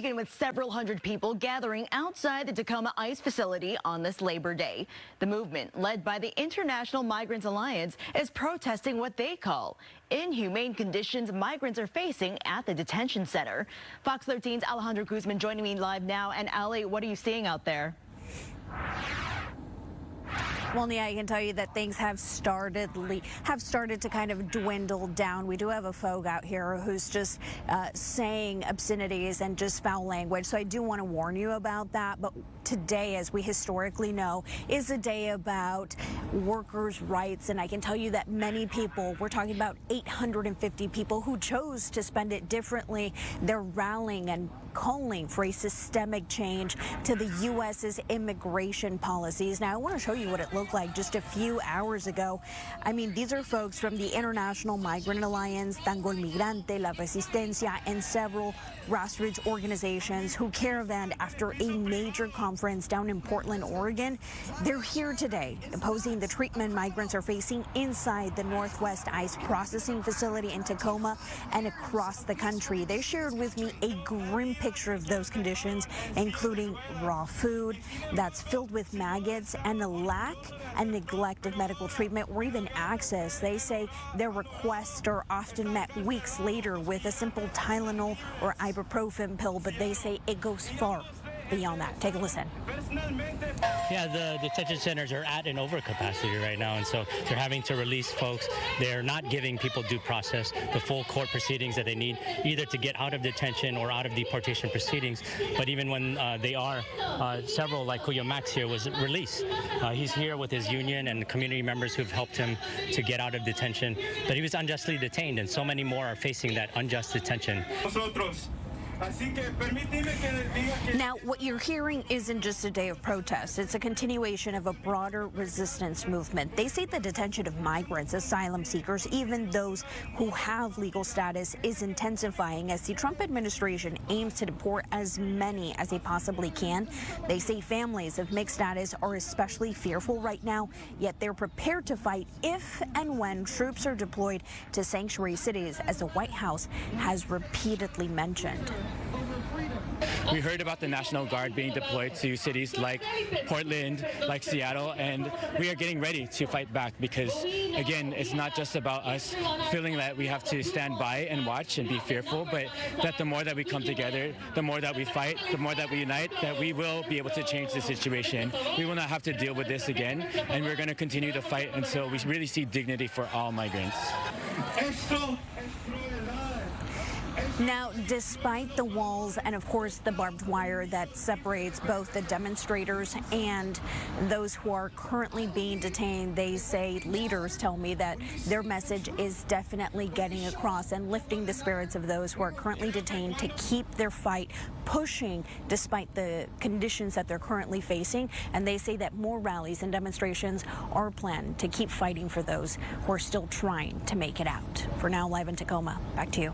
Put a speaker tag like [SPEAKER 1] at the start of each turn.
[SPEAKER 1] begin with several hundred people gathering outside the Tacoma Ice facility on this Labor Day. The movement, led by the International Migrants Alliance, is protesting what they call inhumane conditions migrants are facing at the detention center. Fox 13's Alejandro Guzman joining me live now. And Ali, what are you seeing out there?
[SPEAKER 2] Well, Nia, I can tell you that things have started to kind of dwindle down. We do have a folk out here who's just saying obscenities and just foul language. So I do want to warn you about that. But today, as we historically know, is a day about workers' rights. And I can tell you that many people, we're talking about 850 people who chose to spend it differently. They're rallying and calling for a systemic change to the U.S.'s immigration policies. Now, I want to show you what it looked like just a few hours ago. I mean, these are folks from the International Migrant Alliance, Tango el Migrante, La Resistencia, and several grassroots organizations who caravanned after a major conference down in Portland, Oregon. They're here today opposing the treatment migrants are facing inside the Northwest Ice processing facility in Tacoma and across the country. They shared with me a grim picture of those conditions, including raw food that's filled with maggots and a lack and neglect of medical treatment or even access. They say their requests are often met weeks later with a simple Tylenol or ibuprofen pill, but they say it goes far beyond that. Take a listen.
[SPEAKER 3] Yeah, the detention centers are at an overcapacity right now, and so they're having to release folks. They're not giving people due process, the full court proceedings that they need, either to get out of detention or out of deportation proceedings. But even when they are, several, like Kuya Max here, was released. He's here with his union and community members who've helped him to get out of detention. But he was unjustly detained, and so many more are facing that unjust detention.
[SPEAKER 2] Now, what you're hearing isn't just a day of protest. It's a continuation of a broader resistance movement. They say the detention of migrants, asylum seekers, even those who have legal status, is intensifying as the Trump administration aims to deport as many as they possibly can. They say families of mixed status are especially fearful right now, yet they're prepared to fight if and when troops are deployed to sanctuary cities, as the White House has repeatedly mentioned.
[SPEAKER 4] We heard about the National Guard being deployed to cities like Portland, like Seattle, and we are getting ready to fight back because, again, it's not just about us feeling that we have to stand by and watch and be fearful, but that the more that we come together, the more that we fight, the more that we unite, that we will be able to change the situation. We will not have to deal with this again, and we're going to continue to fight until we really see dignity for all migrants.
[SPEAKER 2] Now, despite the walls and, of course, the barbed wire that separates both the demonstrators and those who are currently being detained, they say, leaders tell me that their message is definitely getting across and lifting the spirits of those who are currently detained to keep their fight pushing despite the conditions that they're currently facing. And they say that more rallies and demonstrations are planned to keep fighting for those who are still trying to make it out. For now, live in Tacoma, back to you.